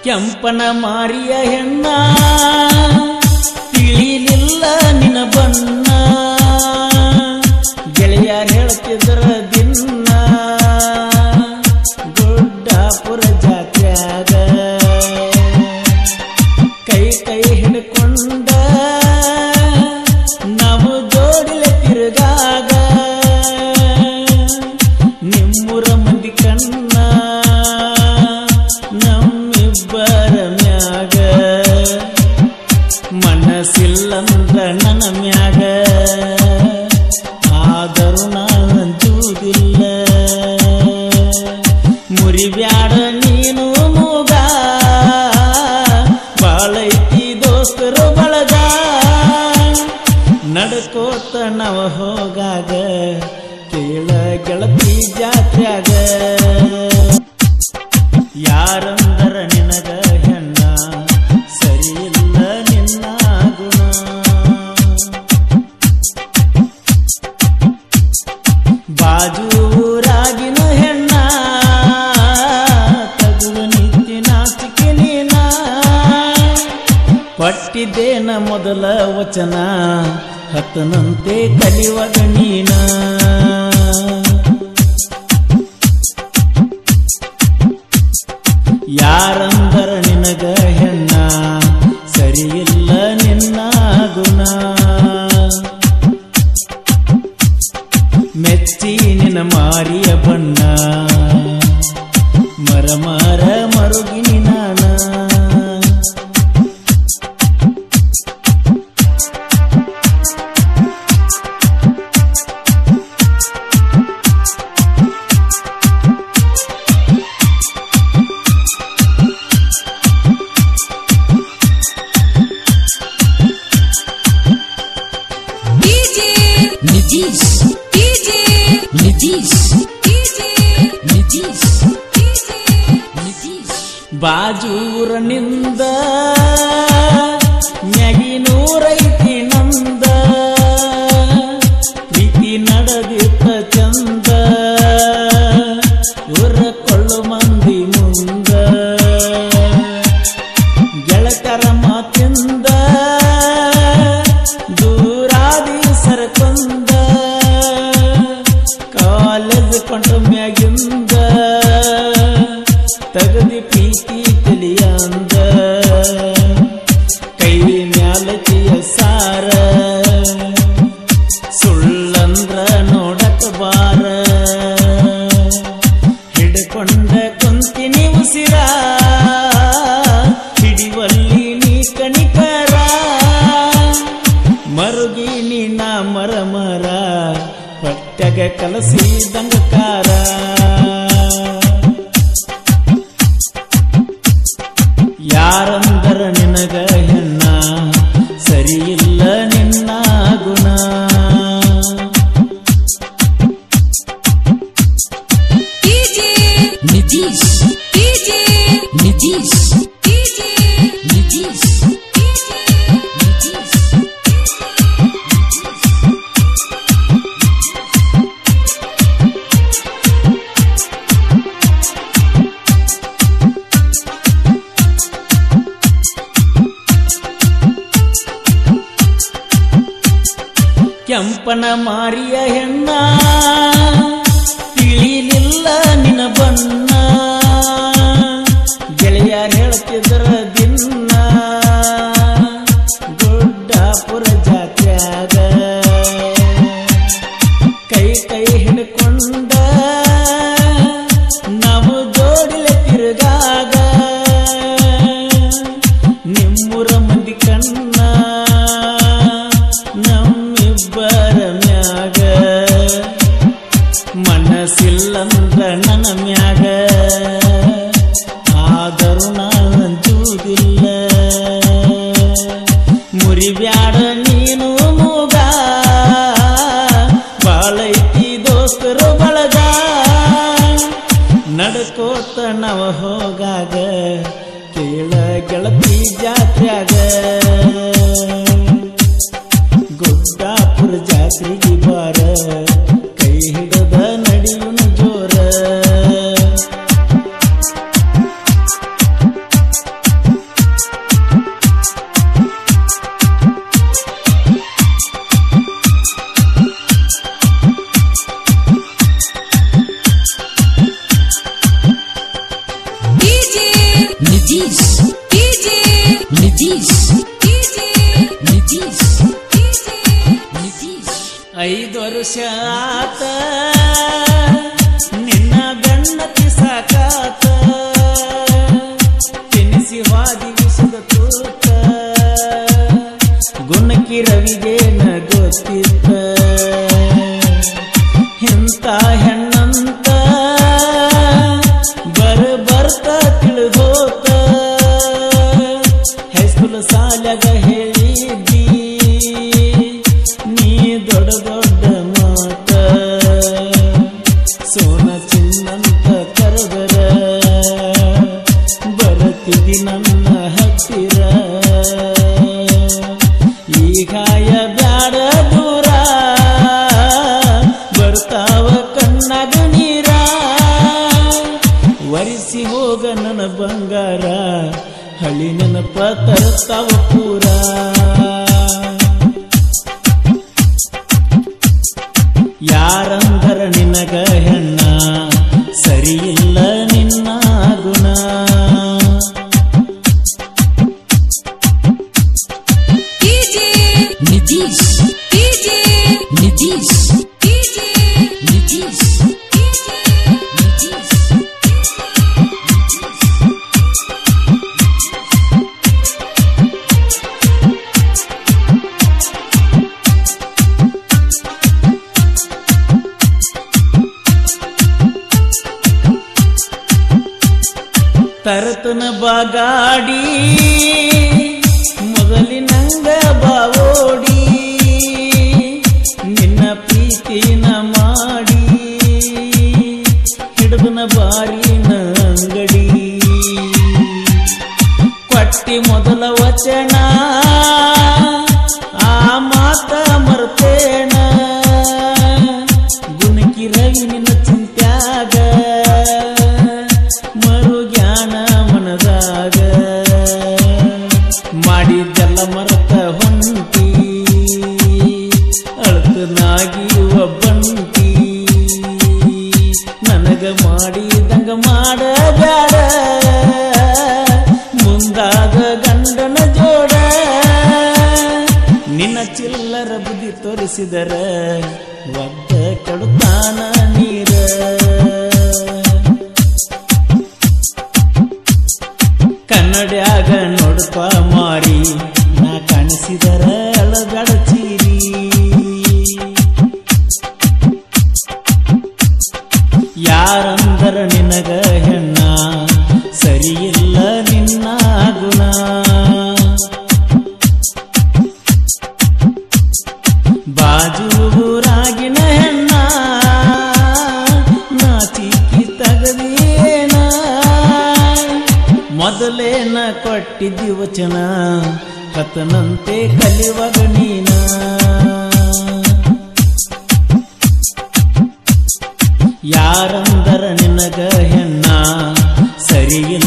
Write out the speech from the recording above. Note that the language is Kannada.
ಕೆಂಪನ ಮಾರಿಯ ಹೆಣ್ಣ ತಿಳಿಲಿಲ್ಲ ನಿನ ಬಣ್ಣ ಗೆಳೆಯರು ಹೇಳ್ತಿದ್ರ ದಿನ ಗುಡ್ಡಾಪುರ ಜಾತ್ಯಾಗ ಕೈ ಕೈ ಹಿಡ್ಕೊಂಡ ನಾವು ಜೋಡಿಲೆ ತಿರುಗಾಗ ನಿಮ್ಮೂರ ಮಂದಿ ಕಣ್ಣ ನಮ್ಮಿಬ್ಬರ ಮ್ಯಾಗ ಮನಸ್ಸಿಲ್ಲಂದ್ರ ನನ್ನ ಮ್ಯಾಗ ಆದರೂ ನಾ ಅಂಜುವುದಿಲ್ಲ ಮುರಿಬ್ಯಾಡ ನೀನು ಮೂಗ ಬಾಳೈತಿ ದೋಸ್ತರು ಬಳಗ ನಡ್ಕೋತ ನಾವು ಹೋಗಾಗ ಕೇಳ ಗೆಳತಿ ಜಾತ್ರ್ಯಾಗ ಯಾರಂದರ ನಿನಗ ಹೆಣ್ಣ ಸರಿಯಿಲ್ಲ ನಿನ್ನ ಗುಣ ಬಾಜೂರಾಗಿನ ಹೆಣ್ಣ ತಗುವ ನಿತ್ಯ ನಾಚಿಕೆ ನೀನ ಪಟ್ಟಿದ್ದೇನ ಮೊದಲ ವಚನ ಹತ್ತನಂತೆ ಕಲಿಯುವಾಗ ನೀನ ಯಾರಂದರ ನಿನಗ ಹೆಣ್ಣ ಸರಿಯಿಲ್ಲ ನಿನ್ನ ಗುಣ ಮೆಚ್ಚಿ ನಿನ್ನ ಮಾರಿಯ ಬಣ್ಣ ಮರ ಮರ ಮರುಗಿನಿ ನಾನ ಬಾಜೂರನಿಂದ ಮ್ಯಾಗಿನೂರೈತಿ ನಂದ ಪ್ರೀತಿ ನಡೆದಿತ್ತ ಚಂದ ಊರಕೊಳ್ಳು ಮಂದಿ ಮುಂದ ಗೆಳತರ ಮಾತಿಂದ ದೂರಾದಿ ಸರಕೊಂದ ಕಾಲೇಜ್ ಕೊಂಡ ಮ್ಯಾಗಿಂದ ತಗದಿ ಪ್ರೀತಿ ತಿಳಿಯಂದ ಕೈ ಮ್ಯಾಲತಿಯ ಸಾರ ಸುಳ್ಳಂದ್ರ ನೋಡಕ ಬಾರ ಹಿಡ್ಕೊಂಡ ಕುಂತಿನಿ ಉಸಿರ ಹಿಡಿವಲ್ಲಿ ನೀ ಕಣಿಕರ ಮರುಗಿನಿ ನಾ ಮರ ಮರ ಪಟ್ಟ್ಯಾಗ ಕಲಸಿದಂಗಕಾರ ಯಾರಂದರ ನಿನಗ ಹೆಣ್ಣ ಸರಿಯಿಲ್ಲ ನಿನ್ನ ಗುಣ ಕೆಂಪನ ಮಾರಿಯ ಹೆಣ್ಣ ತಿಳಿಲಿಲ್ಲ ನಿನ ಬಣ್ಣ ಗೆಳೆಯರು ಹೇಳ್ತಿದ್ರ ದಿನ ಗುಡ್ಡಾಪುರ ಜಾತ್ರ್ಯಾಗ ಕೈ ಕೈ ಹಿಡ್ಕೊಂಡ ನಾವು ಜೋಡಿಲೆ ತಿರುಗಾಗ ನಿಮ್ಮೂರ ಮಂದಿ ಕಣ್ಣ ನಮ್ಮಿಬ್ಬರ ಮ್ಯಾಗ ಮನಸ್ಸಿಲ್ಲಂದ್ರ ನನ್ನ ಮ್ಯಾಗ ಆದರೂ ನಾ ಅಂಜುವುದಿಲ್ಲ ಮುರಿಬ್ಯಾಡ ನೀನು ಮೂಗ ಬಾಳೈತಿ ದೋಸ್ತರು ಬಳಗ ನಡ್ಕೋತ ನಾವು ಹೋಗಾಗ ಕೇಳ ಗೆಳತಿ ಜಾತ್ರ್ಯಾಗ ಗುಡ್ಡಾಪುರ ಜಾತ್ರೆಗೆ ಬಾರ ಕೈ ಹಿಡದ ನಡೆಯುನ ಜೋರ Nitish DJ Nitish DJ Nitish DJ Nitish 5 ವರ್ಷ ಆತ ನಿನ್ನ ಗಣ್ಣತಿ ಸಾಕಾತ ತಿನಿಸಿ ವಾದಿ ವಿಷದ ತೂತ ಗುಣಕಿ ರವಿಗೇನ ಗೊತ್ತಿತ್ತ ಇಂಥ ಹೆಣ್ಣಂತ ಬರ್ತ ತಿಳಿದೋತ ಹೈಸ್ಕೂಲ್ ಸಾಲ್ಯಾಗ ಹೇಳಿದ್ದಿ ನೀ ದೊಡ್ಡ ದೊಡ್ಡ ಮಾತ ಸೋನ ಚಿನ್ನಂತ ಕರೆದರ ಬರತಿದಿ ನನ್ನ ಹತ್ತಿರ ಈಗಾಯ ಬ್ಯಾಡ ದೂರ ಬರ್ತಾವ ಕಣ್ಣಾಗ ನೀರ ವರಿಸಿ ಹೋಗ ನನ್ನ ಬಂಗಾರ ಹಳ್ಳಿ ನೆನಪ ತರ್ತಾವ ಪೂರ ಯಾರಂದರ ನಿನಗ ಹೆಣ್ಣ ಸರಿಯಿಲ್ಲ ನಿನ್ನ ಗುಣ DJ Nitish DJ Nitish DJ Nitish DJ Nitish ತರತನ ಬಾಗಾಡಿ ಮೊದಲಿನಂಗ ಬಾವೋಡಿ ನಿನ್ನ ಪ್ರೀತಿನ ಮಾಡಿ ಹಿಡಿದನ ಬಾರಿನ ಅಂಗಡಿ ಕೊಟ್ಟಿ ಮೊದಲ ವಚನ ಆ ಮಾತ ಮರ್ತೇನ ಗುಣಕಿ ರವಿ ನಿನ್ನ ಚಿಂತ್ಯಾಗ ಮರುಜ್ಞಾನ ಮನದಾಗ ಮಾಡಿದ್ದೆಲ್ಲ ಮರತ ಹೊಂಟಿ ಅಳ್ತನಾಗಿ ಒಬ್ಬಂಟಿ ನನಗ ಮಾಡಿದಂಗ ಮಾಡಬೇಡ ಮುಂದಾದ ಗಂಡನ ಜೋಡ ನಿನ್ನ ಚಿಲ್ಲರ ಬುದ್ಧಿ ತೋರಿಸಿದರ ಒದ್ದ ಕೆಡುತ್ತಾನ ನೀರ ಕನ್ನಡ್ಯಾಗ ನೋಡ್ಪ ಮಾರಿ ನಾ ಕಾಣಿಸಿದರ ಅಳಗಡಚೀರಿ ಯಾರಂದರ ನಿನಗ ಹೆಣ್ಣ ಸರಿಯಿಲ್ಲ ನಿನ್ನ ಗುಣ ಬಾಜೂರಾಗಿನ ಹೆಣ್ಣ ನಾಚಿಕಿ ತಗದೇನ ಮೊದಲೇನ ಕೊಟ್ಟಿದ್ದಿ ವಚನ ಕತನಂತೆ ಕಲಿಯುವಾಗ ನೀನ ಯಾರಂದರ ನಿನಗ ಹೆಣ್ಣ ಸರಿಯಿಲ್ಲ